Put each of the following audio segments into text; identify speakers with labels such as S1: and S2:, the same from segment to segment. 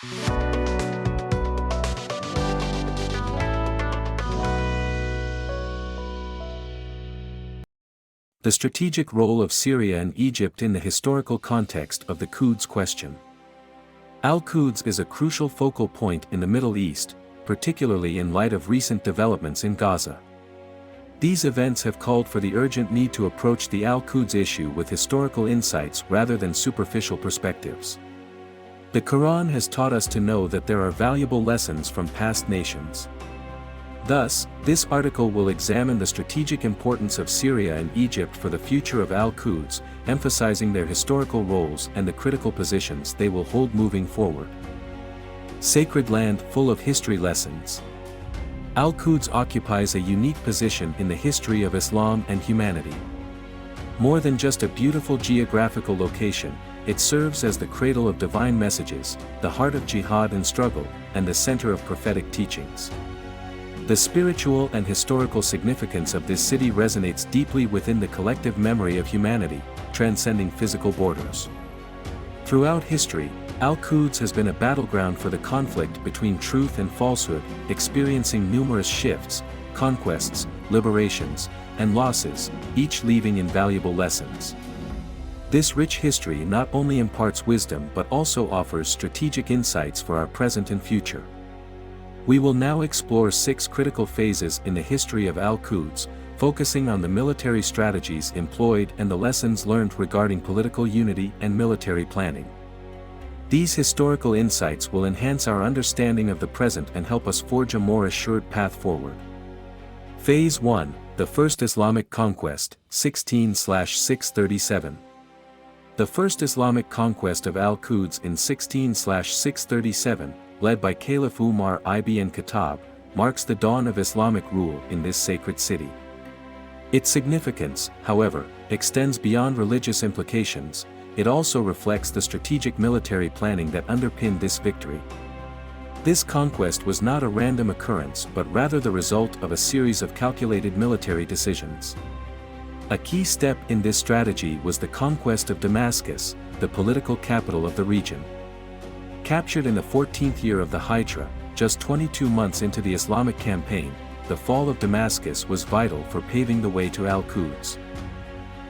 S1: The strategic role of Syria and Egypt in the historical context of the Quds question. Al-Quds is a crucial focal point in the Middle East, particularly in light of recent developments in Gaza. These events have called for the urgent need to approach the Al-Quds issue with historical insights rather than superficial perspectives. The Quran has taught us to know that there are valuable lessons from past nations. Thus, this article will examine the strategic importance of Syria and Egypt for the future of Al-Quds, emphasizing their historical roles and the critical positions they will hold moving forward. Sacred land full of history lessons. Al-Quds occupies a unique position in the history of Islam and humanity. More than just a beautiful geographical location, it serves as the cradle of divine messages, the heart of jihad and struggle, and the center of prophetic teachings. The spiritual and historical significance of this city resonates deeply within the collective memory of humanity, transcending physical borders. Throughout history, Al-Quds has been a battleground for the conflict between truth and falsehood, experiencing numerous shifts, conquests, liberations, and losses, each leaving invaluable lessons. This rich history not only imparts wisdom but also offers strategic insights for our present and future. We will now explore 6 critical phases in the history of Al-Quds, focusing on the military strategies employed and the lessons learned regarding political unity and military planning. These historical insights will enhance our understanding of the present and help us forge a more assured path forward. Phase 1, the First Islamic Conquest, 16/637. The First Islamic Conquest of Al-Quds in 16/637, led by Caliph Umar ibn Khattab, marks the dawn of Islamic rule in this sacred city. Its significance, however, extends beyond religious implications. It also reflects the strategic military planning that underpinned this victory. This conquest was not a random occurrence but rather the result of a series of calculated military decisions. A key step in this strategy was the conquest of Damascus, the political capital of the region. Captured in the 14th year of the Hijra, just 22 months into the Islamic campaign, the fall of Damascus was vital for paving the way to Al-Quds.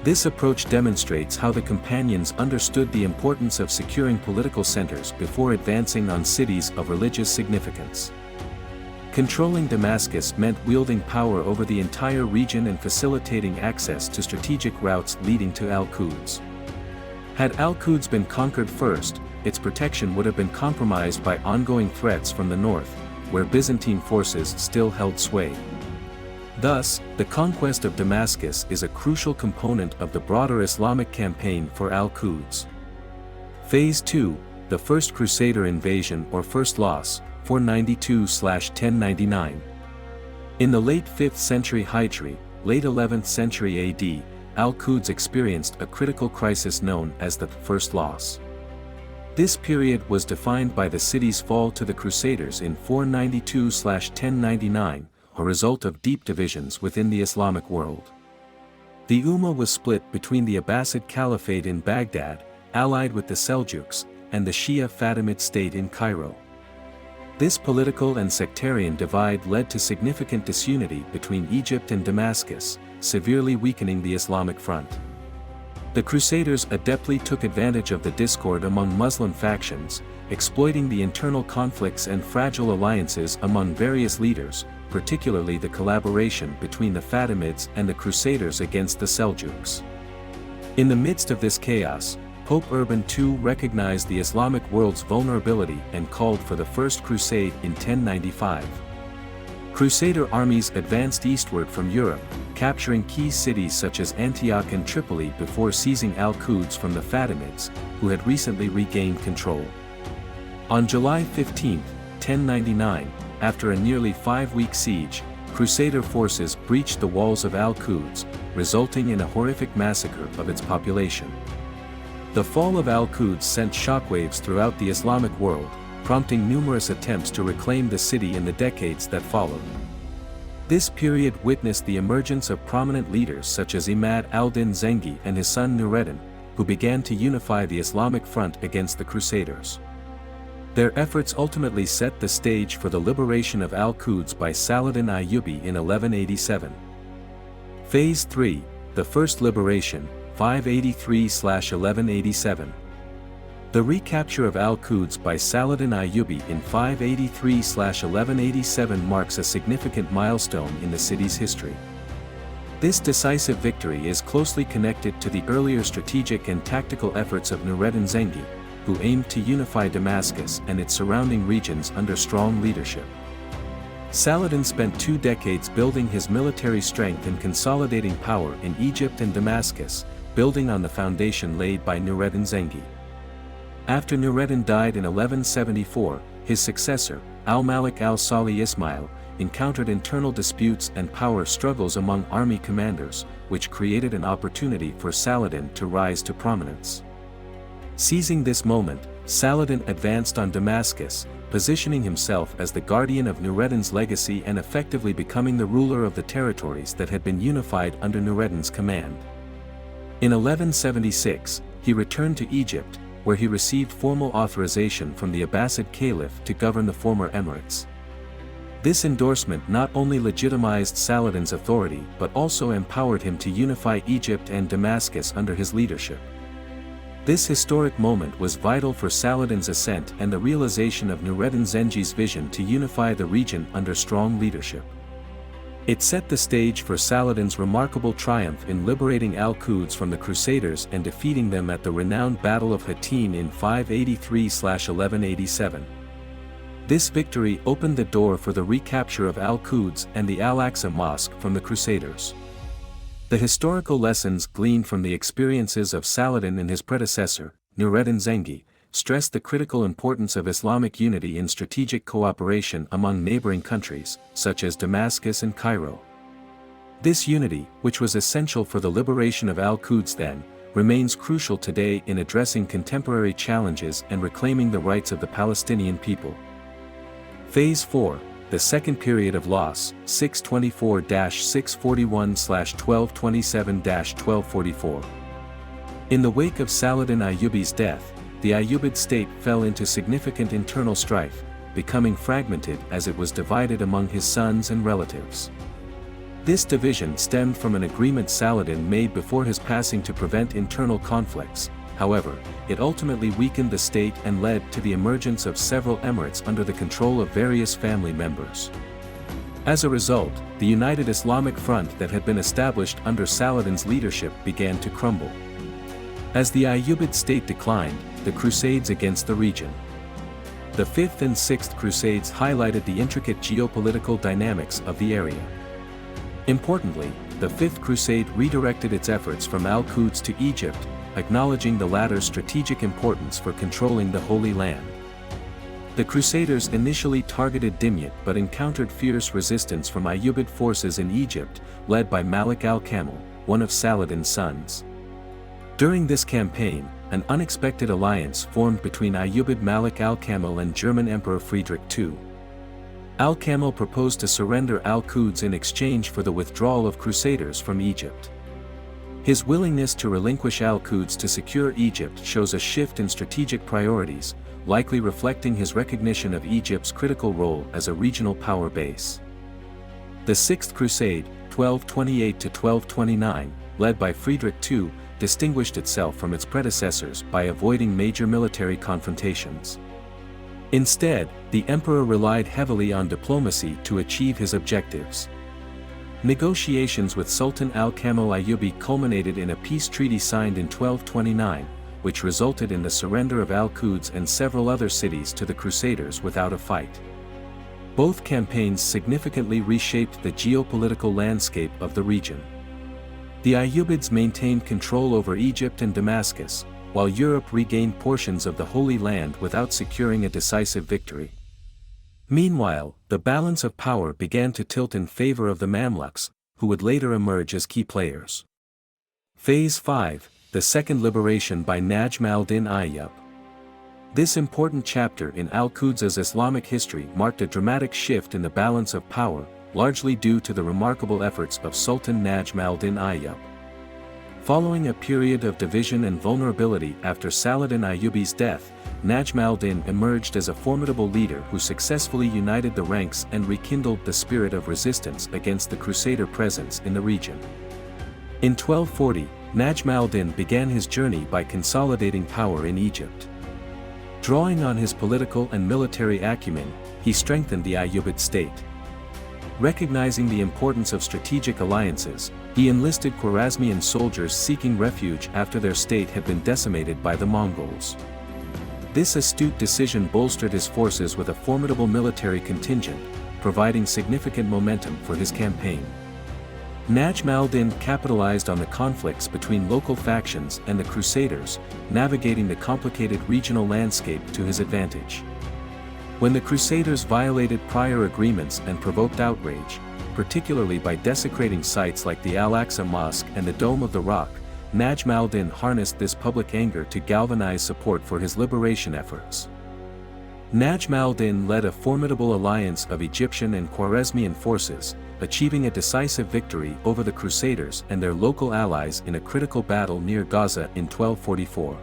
S1: This approach demonstrates how the companions understood the importance of securing political centers before advancing on cities of religious significance. Controlling Damascus meant wielding power over the entire region and facilitating access to strategic routes leading to Al-Quds. Had Al-Quds been conquered first, its protection would have been compromised by ongoing threats from the north, where Byzantine forces still held sway. Thus, the conquest of Damascus is a crucial component of the broader Islamic campaign for Al-Quds. Phase 2, the First Crusader Invasion or First Loss, 492/1099. In the late 5th century Hijri, late 11th century AD, Al-Quds experienced a critical crisis known as the First Loss. This period was defined by the city's fall to the Crusaders in 492/1099, a result of deep divisions within the Islamic world. The Ummah was split between the Abbasid Caliphate in Baghdad, allied with the Seljuks, and the Shia Fatimid state in Cairo. This political and sectarian divide led to significant disunity between Egypt and Damascus, severely weakening the Islamic front. The Crusaders adeptly took advantage of the discord among Muslim factions, exploiting the internal conflicts and fragile alliances among various leaders, particularly the collaboration between the Fatimids and the Crusaders against the Seljuks. In the midst of this chaos, Pope Urban II recognized the Islamic world's vulnerability and called for the First Crusade in 1095. Crusader armies advanced eastward from Europe, capturing key cities such as Antioch and Tripoli before seizing Al-Quds from the Fatimids, who had recently regained control. On July 15, 1099, after a nearly 5-week siege, Crusader forces breached the walls of Al-Quds, resulting in a horrific massacre of its population. The fall of Al-Quds sent shockwaves throughout the Islamic world, prompting numerous attempts to reclaim the city in the decades that followed. This period witnessed the emergence of prominent leaders such as Imad al-Din Zengi and his son Nureddin, who began to unify the Islamic front against the Crusaders. Their efforts ultimately set the stage for the liberation of Al-Quds by Saladin Ayyubi in 1187. Phase 3, the First Liberation, 583–1187. The recapture of Al-Quds by Saladin Ayyubi in 583–1187 marks a significant milestone in the city's history. This decisive victory is closely connected to the earlier strategic and tactical efforts of Nureddin Zengi, who aimed to unify Damascus and its surrounding regions under strong leadership. Saladin spent 2 decades building his military strength and consolidating power in Egypt and Damascus, building on the foundation laid by Nureddin Zengi. After Nureddin died in 1174, his successor, al-Malik al-Salih Ismail, encountered internal disputes and power struggles among army commanders, which created an opportunity for Saladin to rise to prominence. Seizing this moment, Saladin advanced on Damascus, positioning himself as the guardian of Nureddin's legacy and effectively becoming the ruler of the territories that had been unified under Nureddin's command. In 1176, he returned to Egypt, where he received formal authorization from the Abbasid Caliph to govern the former emirates. This endorsement not only legitimized Saladin's authority but also empowered him to unify Egypt and Damascus under his leadership. This historic moment was vital for Saladin's ascent and the realization of Nureddin Zengi's vision to unify the region under strong leadership. It set the stage for Saladin's remarkable triumph in liberating Al-Quds from the Crusaders and defeating them at the renowned Battle of Hattin in 583–1187. This victory opened the door for the recapture of Al-Quds and the Al-Aqsa Mosque from the Crusaders. The historical lessons gleaned from the experiences of Saladin and his predecessor, Nureddin Zengi, stressed the critical importance of Islamic unity in strategic cooperation among neighboring countries, such as Damascus and Cairo. This unity, which was essential for the liberation of Al-Quds then, remains crucial today in addressing contemporary challenges and reclaiming the rights of the Palestinian people. Phase 4, the second period of loss, 624–641–1227–1244. In the wake of Saladin Ayyubi's death, the Ayyubid state fell into significant internal strife, becoming fragmented as it was divided among his sons and relatives. This division stemmed from an agreement Saladin made before his passing to prevent internal conflicts. However, it ultimately weakened the state and led to the emergence of several emirates under the control of various family members. As a result, the united Islamic front that had been established under Saladin's leadership began to crumble. As the Ayyubid state declined, the crusades against the region. The Fifth and Sixth Crusades highlighted the intricate geopolitical dynamics of the area. Importantly, the Fifth Crusade redirected its efforts from Al-Quds to Egypt, acknowledging the latter's strategic importance for controlling the Holy Land. The Crusaders initially targeted Dimyat but encountered fierce resistance from Ayyubid forces in Egypt, led by Malik al-Kamil, one of Saladin's sons. During this campaign, an unexpected alliance formed between Ayyubid Malik al-Kamil and German Emperor Friedrich II. Al-Kamil proposed to surrender Al-Quds in exchange for the withdrawal of Crusaders from Egypt. His willingness to relinquish Al-Quds to secure Egypt shows a shift in strategic priorities, likely reflecting his recognition of Egypt's critical role as a regional power base. The Sixth Crusade, 1228–1229, led by Friedrich II, distinguished itself from its predecessors by avoiding major military confrontations. Instead, the emperor relied heavily on diplomacy to achieve his objectives. Negotiations with Sultan al-Kamil Ayyubi culminated in a peace treaty signed in 1229, which resulted in the surrender of Al-Quds and several other cities to the Crusaders without a fight. Both campaigns significantly reshaped the geopolitical landscape of the region. The Ayyubids maintained control over Egypt and Damascus, while Europe regained portions of the Holy Land without securing a decisive victory. Meanwhile, the balance of power began to tilt in favor of the Mamluks, who would later emerge as key players. Phase 5, the Second Liberation by Najm al-Din Ayyub. This important chapter in Al-Quds' Islamic history marked a dramatic shift in the balance of power, largely due to the remarkable efforts of Sultan Najm al-Din Ayyub. Following a period of division and vulnerability after Saladin Ayyubi's death, Najm al-Din emerged as a formidable leader who successfully united the ranks and rekindled the spirit of resistance against the Crusader presence in the region. In 1240, Najm al-Din began his journey by consolidating power in Egypt. Drawing on his political and military acumen, he strengthened the Ayyubid state. Recognizing the importance of strategic alliances, he enlisted Khwarezmian soldiers seeking refuge after their state had been decimated by the Mongols. This astute decision bolstered his forces with a formidable military contingent, providing significant momentum for his campaign. Najm al-Din capitalized on the conflicts between local factions and the Crusaders, navigating the complicated regional landscape to his advantage. When the Crusaders violated prior agreements and provoked outrage, particularly by desecrating sites like the Al-Aqsa Mosque and the Dome of the Rock, Najm al-Din harnessed this public anger to galvanize support for his liberation efforts. Najm al-Din led a formidable alliance of Egyptian and Khwarezmian forces, achieving a decisive victory over the Crusaders and their local allies in a critical battle near Gaza in 1244.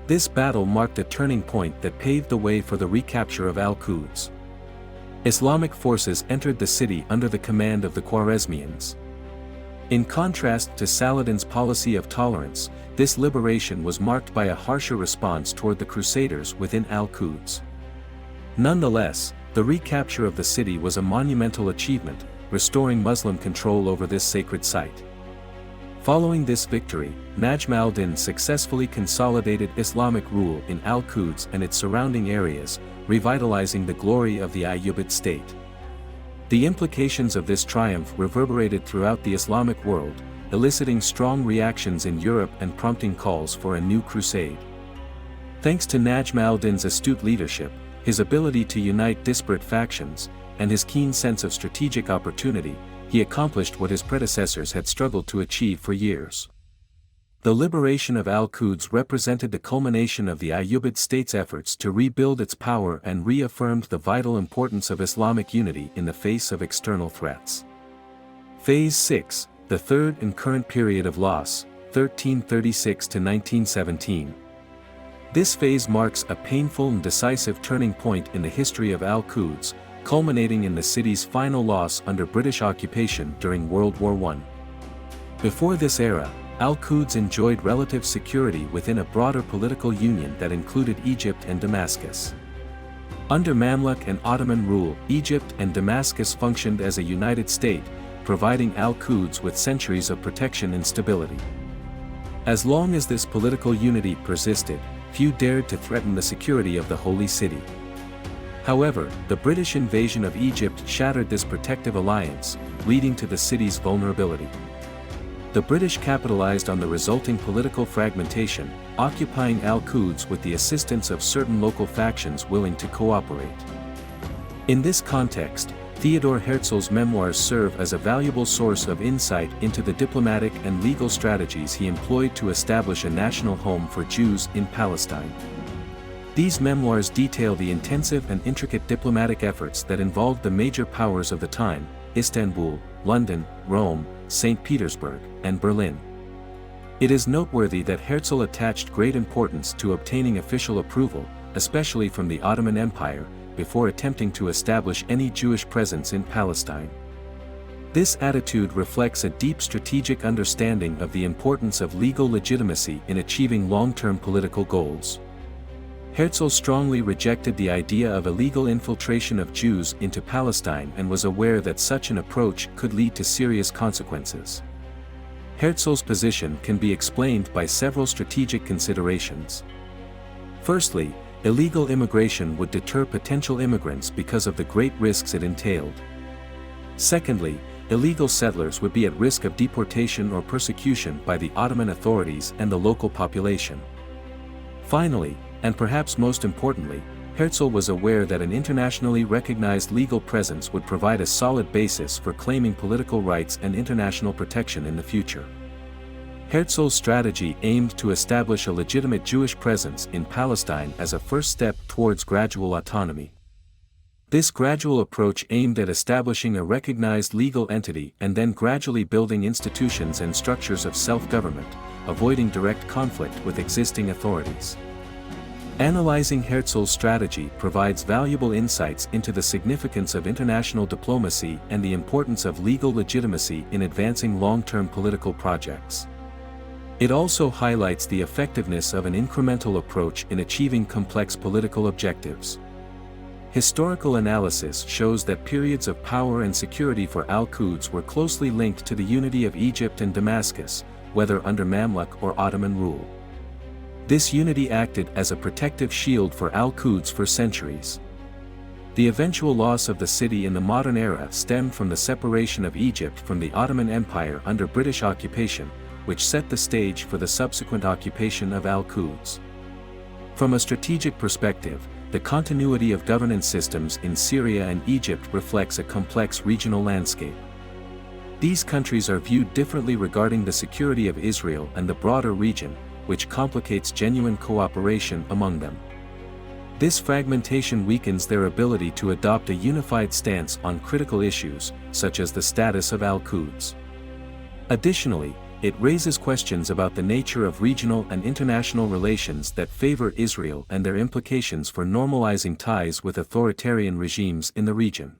S1: This battle marked a turning point that paved the way for the recapture of Al-Quds. Islamic forces entered the city under the command of the Khwarezmians. In contrast to Saladin's policy of tolerance, this liberation was marked by a harsher response toward the Crusaders within Al-Quds. Nonetheless, the recapture of the city was a monumental achievement, restoring Muslim control over this sacred site. Following this victory, Najm al-Din successfully consolidated Islamic rule in Al-Quds and its surrounding areas, revitalizing the glory of the Ayyubid state. The implications of this triumph reverberated throughout the Islamic world, eliciting strong reactions in Europe and prompting calls for a new crusade. Thanks to Najm al-Din's astute leadership, his ability to unite disparate factions, and his keen sense of strategic opportunity, he accomplished what his predecessors had struggled to achieve for years. The liberation of Al-Quds represented the culmination of the Ayyubid state's efforts to rebuild its power and reaffirmed the vital importance of Islamic unity in the face of external threats. Phase 6, the third and current period of loss, 1336 to 1917. This phase marks a painful and decisive turning point in the history of Al-Quds, culminating in the city's final loss under British occupation during World War I. Before this era, Al-Quds enjoyed relative security within a broader political union that included Egypt and Damascus. Under Mamluk and Ottoman rule, Egypt and Damascus functioned as a united state, providing Al-Quds with centuries of protection and stability. As long as this political unity persisted, few dared to threaten the security of the Holy City. However, the British invasion of Egypt shattered this protective alliance, leading to the city's vulnerability. The British capitalized on the resulting political fragmentation, occupying Al-Quds with the assistance of certain local factions willing to cooperate. In this context, Theodor Herzl's memoirs serve as a valuable source of insight into the diplomatic and legal strategies he employed to establish a national home for Jews in Palestine. These memoirs detail the intensive and intricate diplomatic efforts that involved the major powers of the time, Istanbul, London, Rome, St. Petersburg, and Berlin. It is noteworthy that Herzl attached great importance to obtaining official approval, especially from the Ottoman Empire, before attempting to establish any Jewish presence in Palestine. This attitude reflects a deep strategic understanding of the importance of legal legitimacy in achieving long-term political goals. Herzl strongly rejected the idea of illegal infiltration of Jews into Palestine and was aware that such an approach could lead to serious consequences. Herzl's position can be explained by several strategic considerations. Firstly, illegal immigration would deter potential immigrants because of the great risks it entailed. Secondly, illegal settlers would be at risk of deportation or persecution by the Ottoman authorities and the local population. Finally, and perhaps most importantly, Herzl was aware that an internationally recognized legal presence would provide a solid basis for claiming political rights and international protection in the future. Herzl's strategy aimed to establish a legitimate Jewish presence in Palestine as a first step towards gradual autonomy. This gradual approach aimed at establishing a recognized legal entity and then gradually building institutions and structures of self-government, avoiding direct conflict with existing authorities. Analyzing Herzl's strategy provides valuable insights into the significance of international diplomacy and the importance of legal legitimacy in advancing long-term political projects. It also highlights the effectiveness of an incremental approach in achieving complex political objectives. Historical analysis shows that periods of power and security for al-Quds were closely linked to the unity of Egypt and Damascus, whether under Mamluk or Ottoman rule. This unity acted as a protective shield for al-Quds for centuries. The eventual loss of the city in the modern era stemmed from the separation of Egypt from the Ottoman Empire under British occupation, which set the stage for the subsequent occupation of al-Quds. From a strategic perspective, the continuity of governance systems in Syria and Egypt reflects a complex regional landscape. These countries are viewed differently regarding the security of Israel and the broader region, which complicates genuine cooperation among them. This fragmentation weakens their ability to adopt a unified stance on critical issues, such as the status of al-Quds. Additionally, it raises questions about the nature of regional and international relations that favor Israel and their implications for normalizing ties with authoritarian regimes in the region.